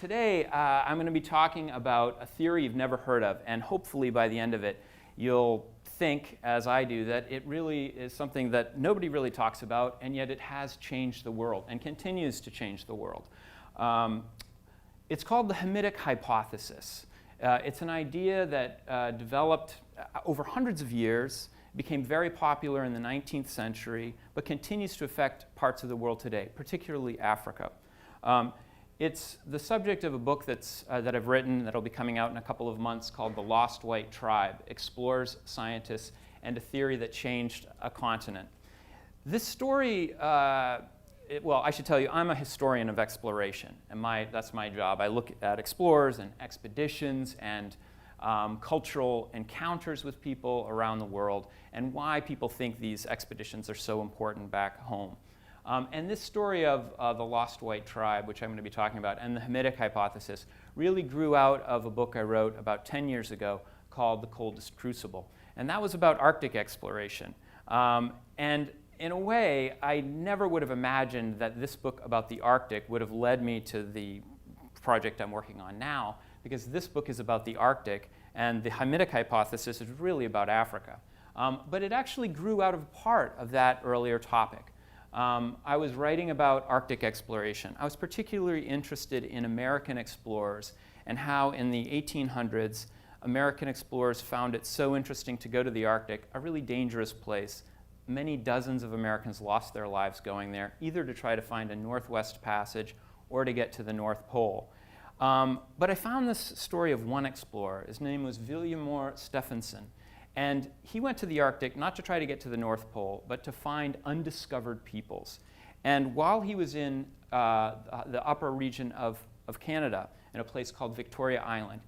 today I'm going to be talking about a theory you've never heard of, and hopefully by the end of it you'll think, as I do, that it really is something that nobody really talks about, and yet it has changed the world and continues to change the world. It's called the Hamitic Hypothesis. It's an idea that developed over hundreds of years, became very popular in the 19th century, but continues to affect parts of the world today, particularly Africa. It's the subject of a book that I've written that'll be coming out in a couple of months called The Lost White Tribe: Explorers, Scientists, and a Theory That Changed a Continent. This story, well, I should tell you, I'm a historian of exploration, and that's my job. I look at explorers and expeditions and cultural encounters with people around the world and why people think these expeditions are so important back home. And this story of the Lost White Tribe, which I'm going to be talking about, and the Hamitic Hypothesis, really grew out of a book I wrote about 10 years ago called The Coldest Crucible. And that was about Arctic exploration. And in a way, I never would have imagined that this book about the Arctic would have led me to the project I'm working on now, because this book is about the Arctic, and the Hamitic Hypothesis is really about Africa. But it actually grew out of part of that earlier topic. I was writing about Arctic exploration. I was particularly interested in American explorers and how in the 1800s American explorers found it so interesting to go to the Arctic, a really dangerous place. Many dozens of Americans lost their lives going there, either to try to find a Northwest Passage or to get to the North Pole. But I found this story of one explorer. His name was Vilhjalmur Stephenson. And he went to the Arctic not to try to get to the North Pole, but to find undiscovered peoples. And while he was in the upper region of Canada, in a place called Victoria Island,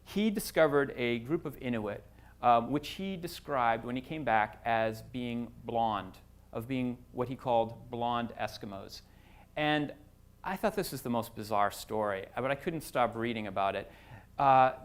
he discovered a group of Inuit, which he described when he came back as being blonde, of being what he called blonde Eskimos. And I thought this was the most bizarre story, but I couldn't stop reading about it.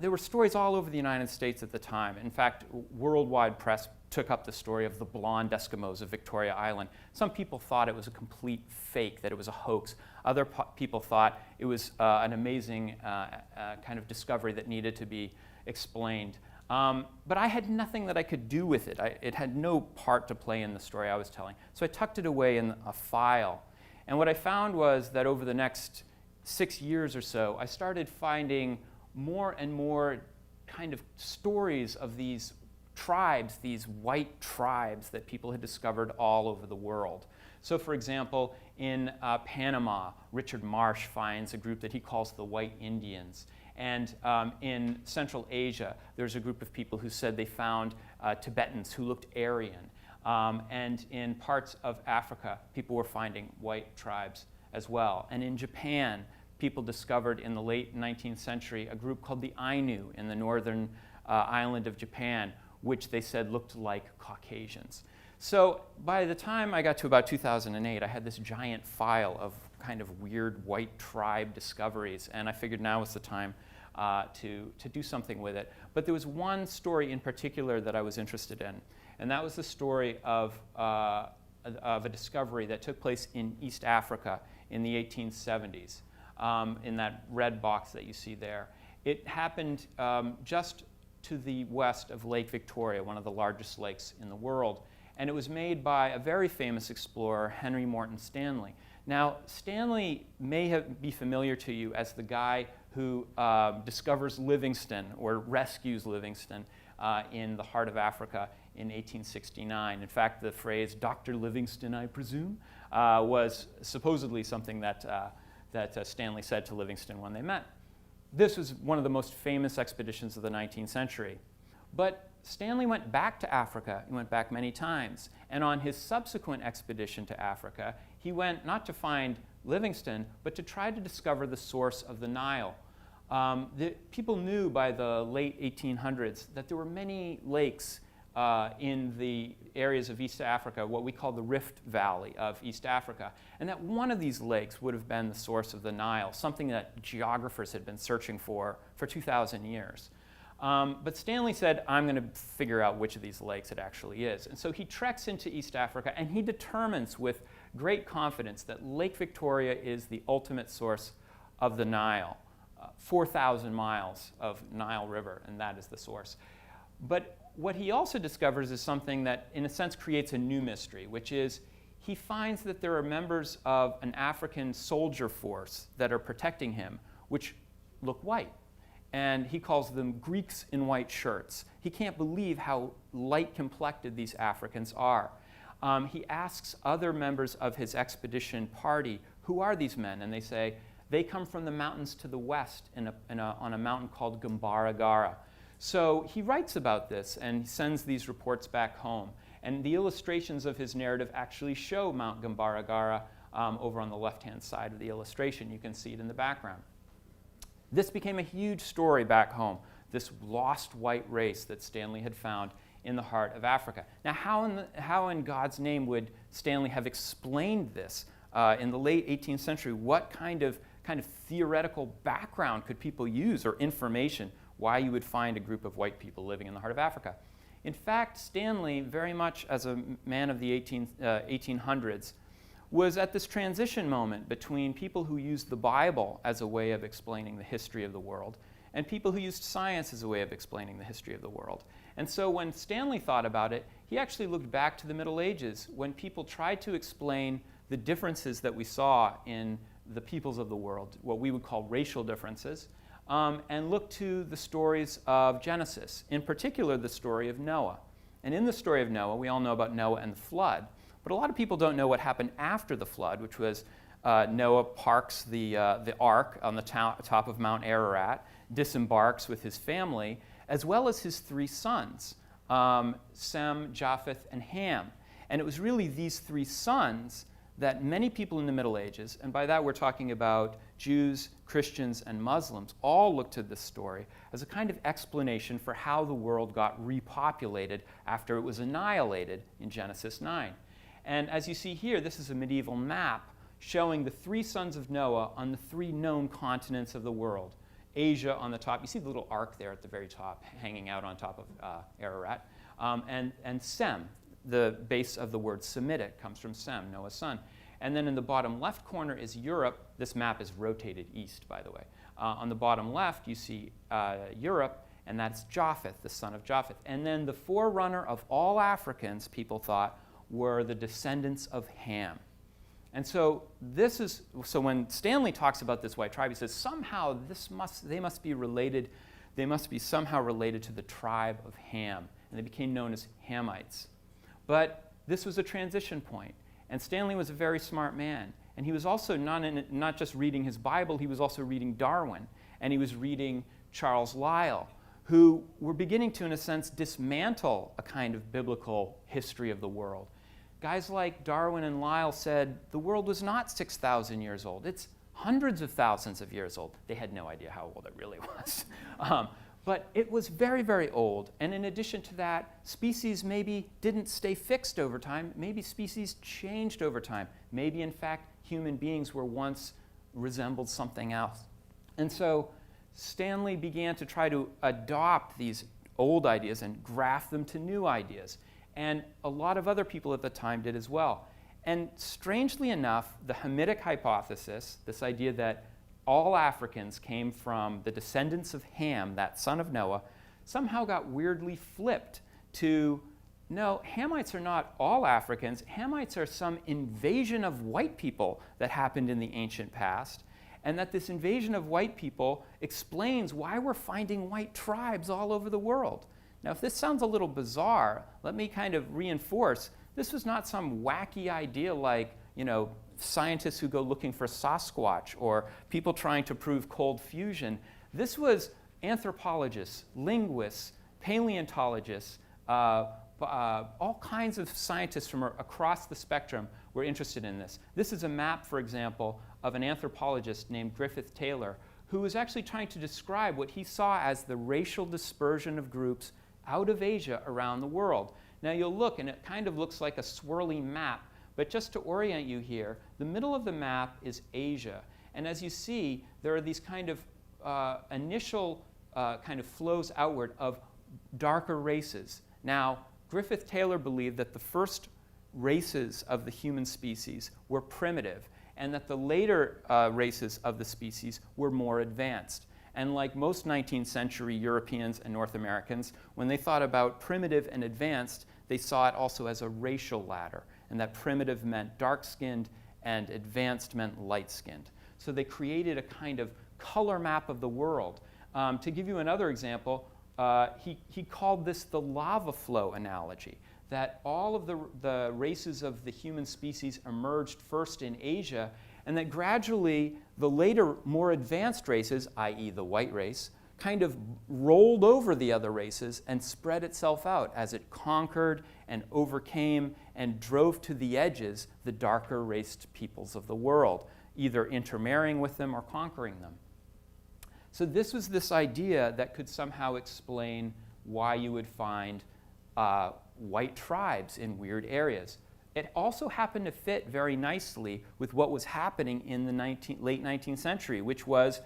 There were stories all over the United States at the time. In fact, worldwide press took up the story of the blonde Eskimos of Victoria Island. Some people thought it was a complete fake, that it was a hoax. Other people thought it was an amazing kind of discovery that needed to be explained. But I had nothing that I could do with it. It had no part to play in the story I was telling. So I tucked it away in a file. And what I found was that over the next 6 years or so, I started finding more and more kind of stories of these tribes, these white tribes that people had discovered all over the world. So for example, in Panama, Richard Marsh finds a group that he calls the White Indians. And in Central Asia, there's a group of people who said they found Tibetans who looked Aryan. And in parts of Africa, people were finding white tribes as well. And in Japan, people discovered in the late 19th century a group called the Ainu in the northern island of Japan, which they said looked like Caucasians. So by the time I got to about 2008, I had this giant file of kind of weird white tribe discoveries, and I figured now was the time to do something with it. But there was one story in particular that I was interested in, and that was the story of a discovery that took place in East Africa in the 1870s. In that red box that you see there. It happened just to the west of Lake Victoria, one of the largest lakes in the world. And it was made by a very famous explorer, Henry Morton Stanley. Now, Stanley may be familiar to you as the guy who discovers Livingstone or rescues Livingstone in the heart of Africa in 1869. In fact, the phrase, "Dr. Livingstone, I presume," was supposedly something that Stanley said to Livingstone when they met. This was one of the most famous expeditions of the 19th century. But Stanley went back to Africa. He went back many times. And on his subsequent expedition to Africa, he went not to find Livingstone, but to try to discover the source of the Nile. People knew by the late 1800s that there were many lakes in the areas of East Africa, what we call the Rift Valley of East Africa, and that one of these lakes would have been the source of the Nile, something that geographers had been searching for 2,000 years. But Stanley said, I'm going to figure out which of these lakes it actually is. And so he treks into East Africa, and he determines with great confidence that Lake Victoria is the ultimate source of the Nile. 4,000 miles of Nile River, and that is the source. But what he also discovers is something that, in a sense, creates a new mystery, which is he finds that there are members of an African soldier force that are protecting him, which look white. And he calls them Greeks in white shirts. He can't believe how light-complected these Africans are. He asks other members of his expedition party, who are these men? And they say, they come from the mountains to the west on a mountain called Gambara. So he writes about this and sends these reports back home. And the illustrations of his narrative actually show Mount Gambara over on the left-hand side of the illustration. You can see it in the background. This became a huge story back home, this lost white race that Stanley had found in the heart of Africa. Now, how in God's name would Stanley have explained this in the late 18th century? What kind of theoretical background could people use, or information, why you would find a group of white people living in the heart of Africa? In fact, Stanley, very much as a man of the 1800s, was at this transition moment between people who used the Bible as a way of explaining the history of the world and people who used science as a way of explaining the history of the world. And so when Stanley thought about it, he actually looked back to the Middle Ages when people tried to explain the differences that we saw in the peoples of the world, what we would call racial differences, and looked to the stories of Genesis, in particular the story of Noah. And in the story of Noah, we all know about Noah and the flood. But a lot of people don't know what happened after the flood, which was Noah parks the ark on the top of Mount Ararat, disembarks with his family, as well as his three sons, Sem, Japheth, and Ham. And it was really these three sons that many people in the Middle Ages, and by that we're talking about Jews, Christians, and Muslims, all looked to this story as a kind of explanation for how the world got repopulated after it was annihilated in Genesis 9. And as you see here, this is a medieval map showing the three sons of Noah on the three known continents of the world. Asia on the top, you see the little ark there at the very top, hanging out on top of Ararat, and Sem, the base of the word Semitic, comes from Sem, Noah's son. And then in the bottom left corner is Europe. This map is rotated east, by the way. On the bottom left, you see Europe, and that's Japheth, the son of Japheth. And then the forerunner of all Africans, people thought, were the descendants of Ham. And so when Stanley talks about this white tribe, he says somehow they must be related, they must be somehow related to the tribe of Ham, and they became known as Hamites. But this was a transition point, and Stanley was a very smart man, and he was also not just reading his Bible, he was also reading Darwin, and he was reading Charles Lyell, who were beginning to, in a sense, dismantle a kind of biblical history of the world. Guys like Darwin and Lyell said the world was not 6,000 years old. It's hundreds of thousands of years old. They had no idea how old it really was. But it was very, very old. And in addition to that, species maybe didn't stay fixed over time. Maybe species changed over time. Maybe, in fact, human beings were once resembled something else. And so Stanley began to try to adopt these old ideas and graft them to new ideas. And a lot of other people at the time did as well. And strangely enough, the Hamitic Hypothesis, this idea that all Africans came from the descendants of Ham, that son of Noah, somehow got weirdly flipped to, no, Hamites are not all Africans. Hamites are some invasion of white people that happened in the ancient past, and that this invasion of white people explains why we're finding white tribes all over the world. Now, if this sounds a little bizarre, let me kind of reinforce, this was not some wacky idea like, scientists who go looking for Sasquatch or people trying to prove cold fusion. This was anthropologists, linguists, paleontologists, all kinds of scientists from across the spectrum were interested in this. This is a map, for example, of an anthropologist named Griffith Taylor, who was actually trying to describe what he saw as the racial dispersion of groups out of Asia around the world. Now you'll look, and it kind of looks like a swirly map, but just to orient you here, the middle of the map is Asia. And as you see, there are these kind of initial kind of flows outward of darker races. Now, Griffith Taylor believed that the first races of the human species were primitive, and that the later races of the species were more advanced. And like most 19th century Europeans and North Americans, when they thought about primitive and advanced, they saw it also as a racial ladder, and that primitive meant dark-skinned and advanced meant light-skinned. So they created a kind of color map of the world. To give you another example, he called this the lava flow analogy, that all of the races of the human species emerged first in Asia, and that gradually the later, more advanced races, i.e. the white race, kind of rolled over the other races and spread itself out as it conquered and overcame and drove to the edges the darker raced peoples of the world, either intermarrying with them or conquering them. So this was this idea that could somehow explain why you would find white tribes in weird areas. It also happened to fit very nicely with what was happening in the late 19th century, which was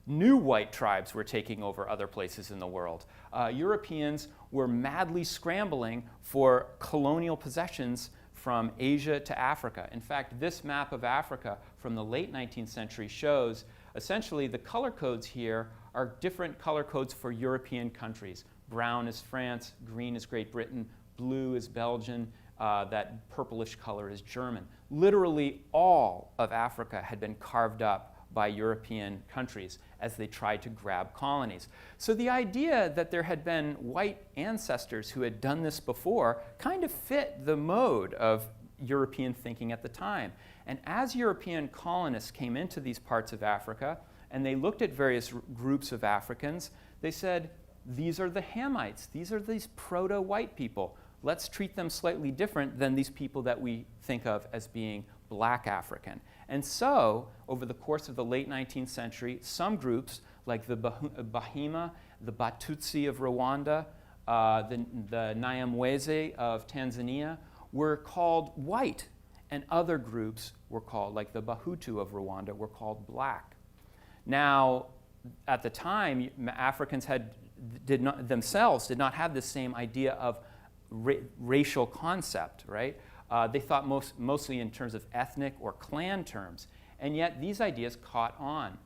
new white tribes were taking over other places in the world. Europeans were madly scrambling for colonial possessions from Asia to Africa. In fact, this map of Africa from the late 19th century shows essentially the color codes here are different color codes for European countries. Brown is France, green is Great Britain, blue is Belgium, that purplish color is German. Literally all of Africa had been carved up by European countries as they tried to grab colonies. So the idea that there had been white ancestors who had done this before kind of fit the mode of European thinking at the time. And as European colonists came into these parts of Africa and they looked at various groups of Africans, they said, these are the Hamites, these are these proto-white people. Let's treat them slightly different than these people that we think of as being black African. And so, over the course of the late 19th century, some groups, like the Bahima, the Batutsi of Rwanda, the Nyamwezi of Tanzania, were called white, and other groups were called, like the Bahutu of Rwanda, were called black. Now, at the time, Africans did not have the same idea of racial concept, right? They thought mostly in terms of ethnic or clan terms, and yet these ideas caught on.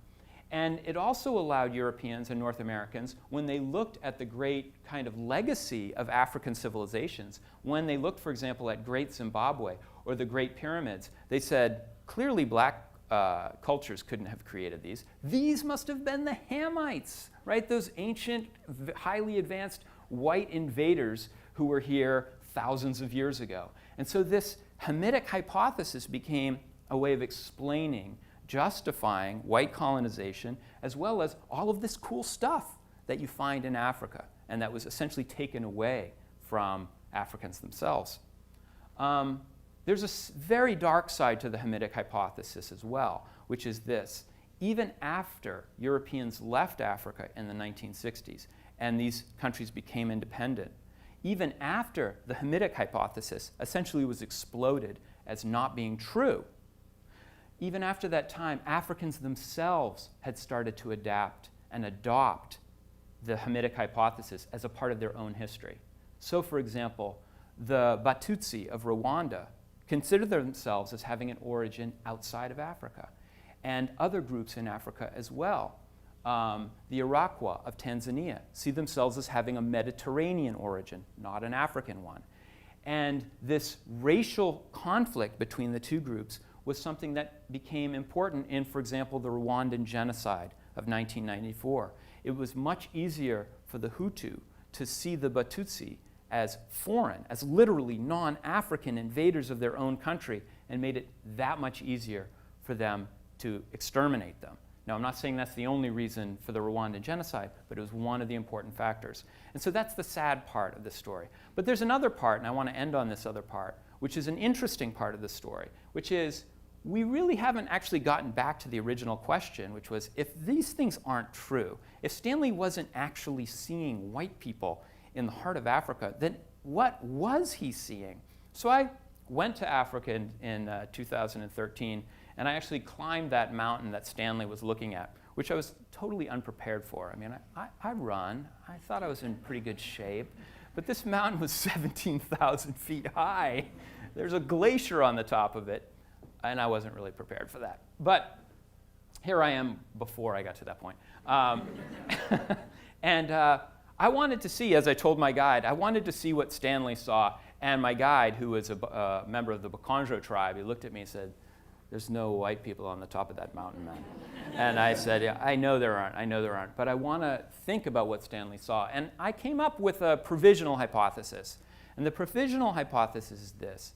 And it also allowed Europeans and North Americans, when they looked at the great kind of legacy of African civilizations, when they looked, for example, at Great Zimbabwe or the Great Pyramids, they said, clearly black cultures couldn't have created these. These must have been the Hamites, right? Those ancient, highly advanced white invaders who were here thousands of years ago. And so this Hamitic hypothesis became a way of explaining, justifying white colonization, as well as all of this cool stuff that you find in Africa, and that was essentially taken away from Africans themselves. There's a very dark side to the Hamitic hypothesis as well, which is this. Even after Europeans left Africa in the 1960s and these countries became independent, even after the Hamitic hypothesis essentially was exploded as not being true, even after that time, Africans themselves had started to adapt and adopt the Hamitic hypothesis as a part of their own history. So, for example, the Batutsi of Rwanda consider themselves as having an origin outside of Africa, and other groups in Africa as well. The Iroquois of Tanzania see themselves as having a Mediterranean origin, not an African one. And this racial conflict between the two groups was something that became important in, for example, the Rwandan genocide of 1994. It was much easier for the Hutu to see the Batutsi as foreign, as literally non-African invaders of their own country, and made it that much easier for them to exterminate them. Now, I'm not saying that's the only reason for the Rwandan genocide, but it was one of the important factors. And so that's the sad part of the story. But there's another part, and I want to end on this other part, which is an interesting part of the story, which is we really haven't actually gotten back to the original question, which was, if these things aren't true, if Stanley wasn't actually seeing white people in the heart of Africa, then what was he seeing? So I went to Africa in 2013, and I actually climbed that mountain that Stanley was looking at, which I was totally unprepared for. I mean, I run. I thought I was in pretty good shape. But this mountain was 17,000 feet high. There's a glacier on the top of it, and I wasn't really prepared for that. But here I am before I got to that point. And I wanted to see, as I told my guide, I wanted to see what Stanley saw. And my guide, who was a member of the Bakonjo tribe, he looked at me and said, "There's no white people on the top of that mountain, man." And I said, "Yeah, I know there aren't, but I want to think about what Stanley saw." And I came up with a provisional hypothesis. And the provisional hypothesis is this.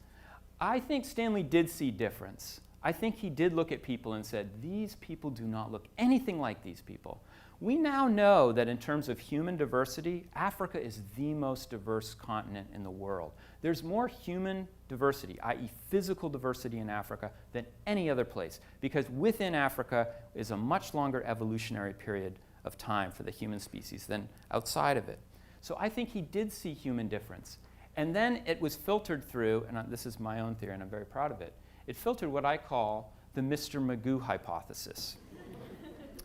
I think Stanley did see difference. I think he did look at people and said, these people do not look anything like these people. We now know that in terms of human diversity, Africa is the most diverse continent in the world. There's more human diversity, i.e. physical diversity in Africa, than any other place, because within Africa is a much longer evolutionary period of time for the human species than outside of it. So I think he did see human difference. And then it was filtered through, and this is my own theory and I'm very proud of it, it filtered what I call the Mr. Magoo Hypothesis.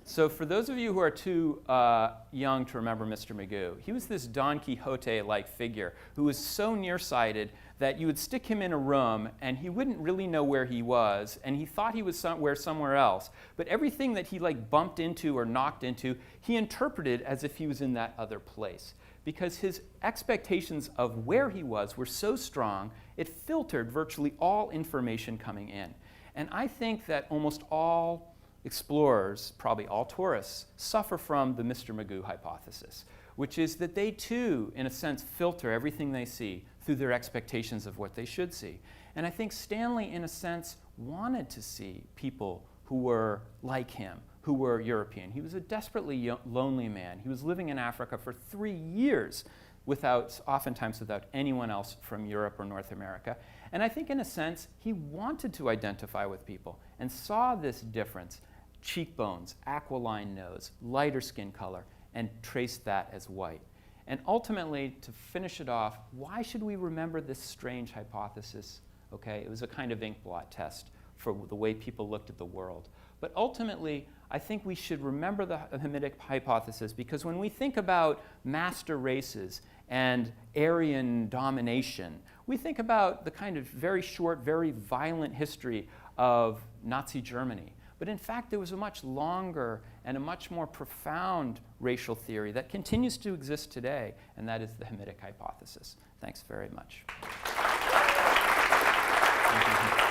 So for those of you who are too young to remember Mr. Magoo, he was this Don Quixote-like figure who was so nearsighted that you would stick him in a room and he wouldn't really know where he was, and he thought he was somewhere else. But everything that he bumped into or knocked into, he interpreted as if he was in that other place, because his expectations of where he was were so strong, it filtered virtually all information coming in. And I think that almost all explorers, probably all tourists, suffer from the Mr. Magoo hypothesis, which is that they too, in a sense, filter everything they see through their expectations of what they should see. And I think Stanley, in a sense, wanted to see people who were like him, who were European. He was a desperately lonely man. He was living in Africa for 3 years, oftentimes without anyone else from Europe or North America. And I think in a sense, he wanted to identify with people and saw this difference, cheekbones, aquiline nose, lighter skin color, and traced that as white. And ultimately, to finish it off, why should we remember this strange hypothesis? Okay, it was a kind of ink blot test for the way people looked at the world. But ultimately, I think we should remember the Hamitic Hypothesis, because when we think about master races and Aryan domination, we think about the kind of very short, very violent history of Nazi Germany. But in fact, there was a much longer and a much more profound racial theory that continues to exist today, and that is the Hamitic Hypothesis. Thanks very much. Thank you.